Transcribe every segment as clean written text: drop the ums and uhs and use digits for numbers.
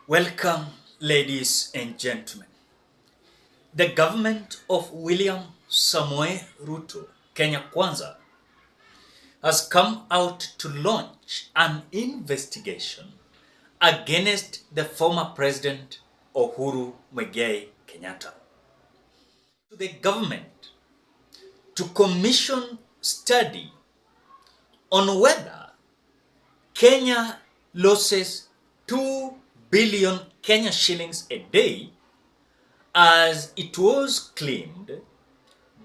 Welcome, ladies and gentlemen. The government of William Samoei Ruto, Kenya Kwanza, has come out to launch an investigation against the former president Uhuru Kenyatta. To the government to commission study on whether Kenya loses 2 billion Kenya shillings a day, as it was claimed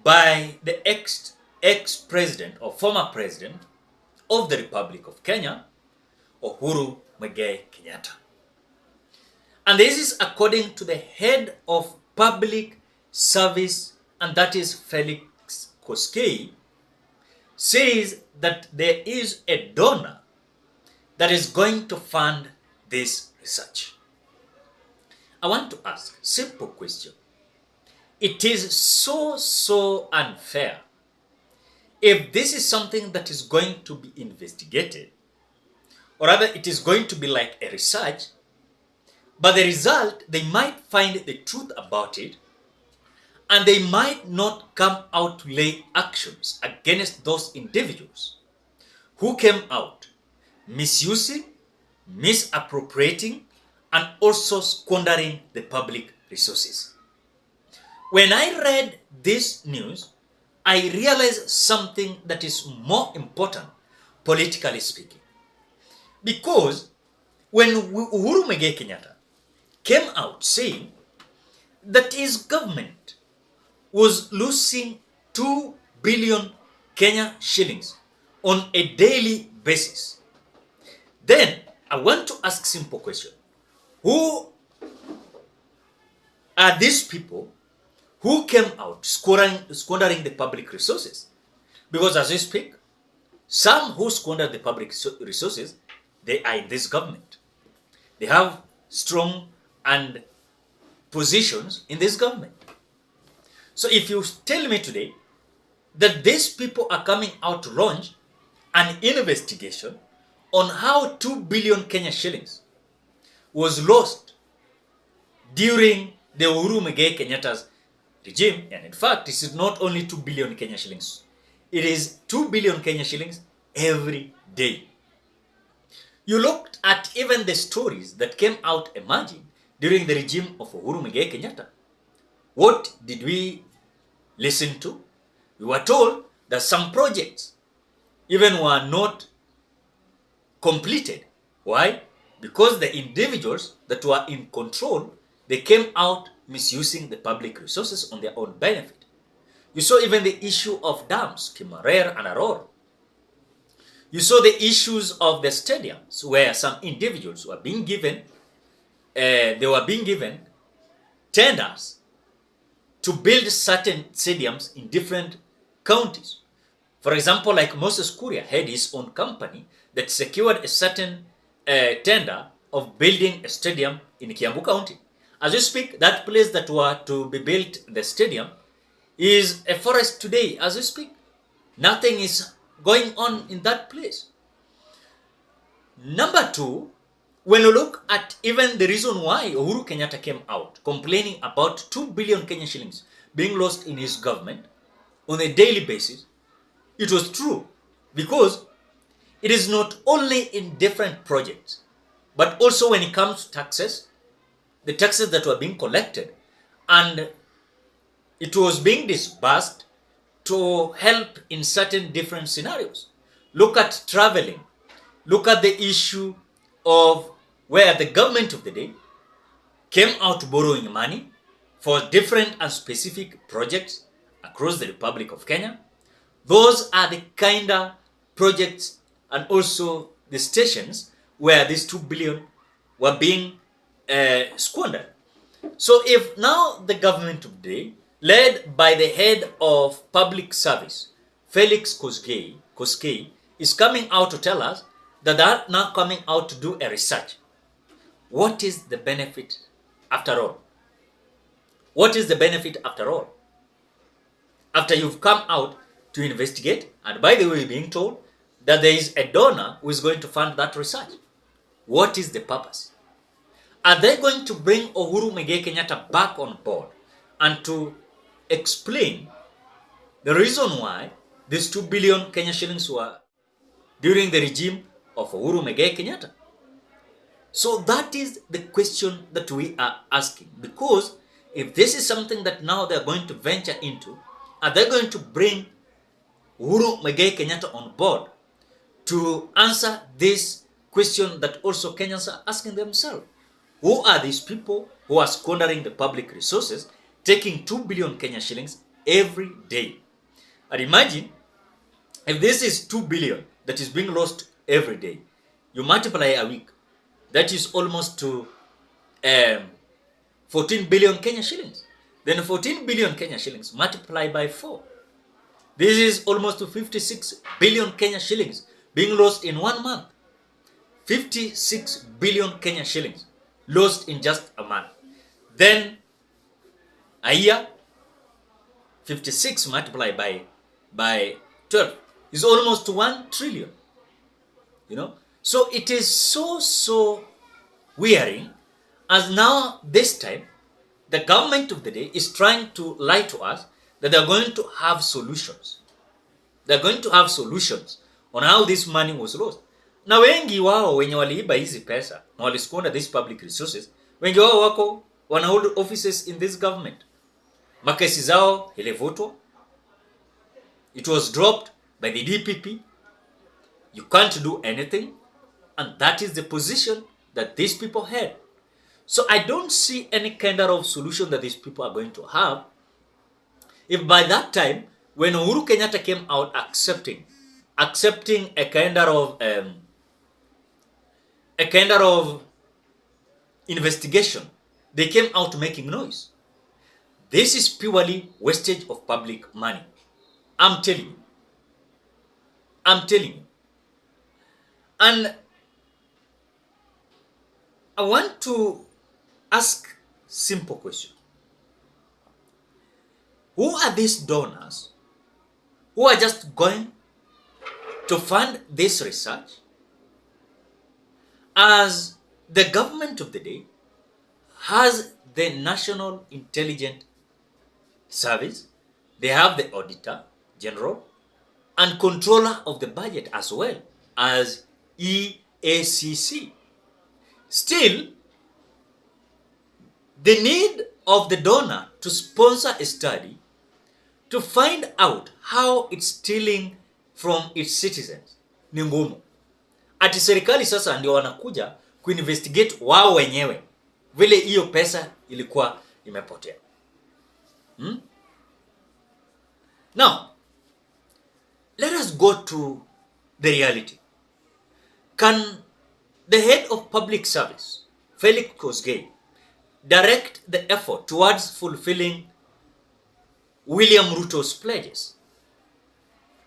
by the ex-president or former president of the Republic of Kenya, Uhuru Kenyatta. And this is according to the head of public service, and that is Felix Koskei, says that there is a donor that is going to fund this research. I want to ask a simple question. It is so unfair if this is something that is going to be investigated, or rather it is going to be like a research, but the result, they might find the truth about it, and they might not come out to lay actions against those individuals who came out misusing, misappropriating, and also squandering the public resources. When I read this news, I realized something that is more important, politically speaking. Because when Uhuru Kenyatta came out saying that his government was losing 2 billion Kenya shillings on a daily basis, then I want to ask a simple question. Who are these people who came out squandering the public resources? Because as we speak, some who squander the public resources, they are in this government. They have strong and positions in this government. So if you tell me today that these people are coming out to launch an investigation on how 2 billion Kenya shillings was lost during the Uhuru Kenyatta's regime, and in fact, this is not only 2 billion Kenya shillings. It is 2 billion Kenya shillings every day. You looked at even the stories that came out emerging during the regime of Uhuru Kenyatta. What did we listen to? We were told that some projects even were not completed. Why? Because the individuals that were in control, they came out misusing the public resources on their own benefit. You saw even the issue of dams, Kimarer and Aror. You saw the issues of the stadiums where some individuals were being given, tenders to build certain stadiums in different counties. For example, like Moses Kuria had his own company that secured a certain tender of building a stadium in Kiambu County. As we speak, that place that were to be built, the stadium, is a forest today. As we speak, nothing is going on in that place. Number two, when you look at even the reason why Uhuru Kenyatta came out complaining about 2 billion Kenyan shillings being lost in his government on a daily basis, it was true, because it is not only in different projects, but also when it comes to taxes, the taxes that were being collected, and it was being disbursed to help in certain different scenarios. Look at traveling. Look at the issue of where the government of the day came out borrowing money for different and specific projects across the Republic of Kenya. Those are the kind of projects and also the stations where these 2 billion were being squandered. So if now the government of the day, led by the head of public service, Felix Koskei, is coming out to tell us that they are now coming out to do a research, what is the benefit after all? What is the benefit after all? After you've come out to investigate, and by the way, being told that there is a donor who is going to fund that research. What is the purpose? Are they going to bring Uhuru Kenyatta back on board and to explain the reason why these 2 billion Kenya shillings were during the regime of Uhuru Kenyatta? So that is the question that we are asking. Because if this is something that now they are going to venture into, are they going to bring Uhuru Kenyatta on board to answer this question that also Kenyans are asking themselves? Who are these people who are squandering the public resources, taking 2 billion Kenya shillings every day? And imagine if this is 2 billion that is being lost every day, you multiply a week, that is almost to 14 billion Kenya shillings. Then 14 billion Kenya shillings multiplied by 4. This is almost to 56 billion Kenya shillings being lost in 1 month. 56 billion Kenya shillings lost in just a month. Then a year, 56 multiplied by 12 is almost 1 trillion. You know, so it is so wearing, as now this time the government of the day is trying to lie to us that they're going to have solutions. They're going to have solutions on how this money was lost. Na wengi wao wenye waliiba hizi pesa na walisquander these public resources, wengi wao wako wana hold offices in this government. Makesi zao ilivutwa. It was dropped by the DPP. You can't do anything. And that is the position that these people had. So I don't see any kind of solution that these people are going to have. If by that time, when Uhuru Kenyatta came out accepting a kind of investigation, they came out making noise. This is purely wastage of public money. I'm telling you. And I want to ask simple question. Who are these donors who are just going to fund this research, as the government of the day has the National Intelligence Service, they have the Auditor General and Controller of the Budget as well as EACC. Still, the need of the donor to sponsor a study to find out how it's stealing from its citizens ni ngumu. Ati serikali sasa ndio wanakuja kuinvestigate wao wenyewe vile hiyo pesa ilikuwa imepotea. Now, let us go to the reality. Can the head of public service, Felix Kosgei, direct the effort towards fulfilling William Ruto's pledges?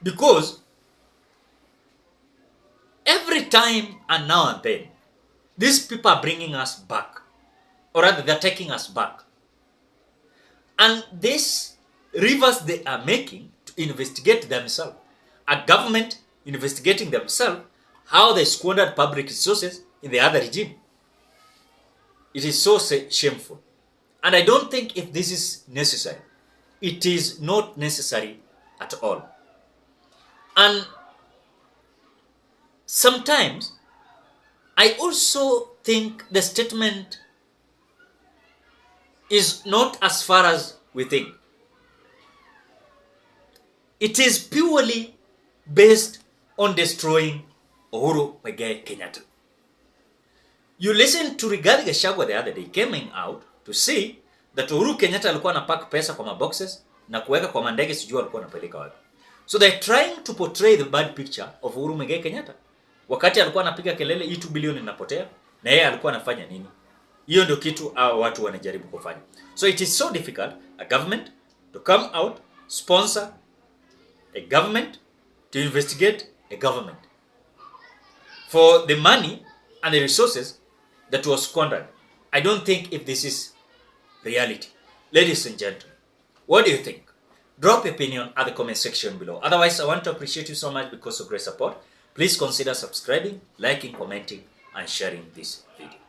Because every time and now and then, these people are bringing us back, or rather they're taking us back. And this rivers they are making to investigate themselves, a government investigating themselves, how they squandered public resources in the other regime. It is so shameful. And I don't think if this is necessary. It is not necessary at all. And sometimes I also think the statement is not as far as we think. It is purely based on destroying Uhuru Kenyatta. You listened to Rigathi Gachagua the other day coming out to say that Uhuru Kenyatta alikuwa anapack pesa kwa maboxes na kuweka kwa mandege, sijui alikuwa anapeleka wapi. So they're trying to portray the bad picture of Uhuru Kenyatta. Wakati alikuwa anapiga kelele hii 2 billion inapotea, na yeye alikuwa anafanya nini? Hiyo ndio kitu watu wanajaribu kufanya. So it is so difficult a government to come out, sponsor a government, to investigate a government for the money and the resources that was squandered. I don't think if this is reality. Ladies and gentlemen, what do you think? Drop your opinion at the comment section below. Otherwise, I want to appreciate you so much because of great support. Please consider subscribing, liking, commenting, and sharing this video.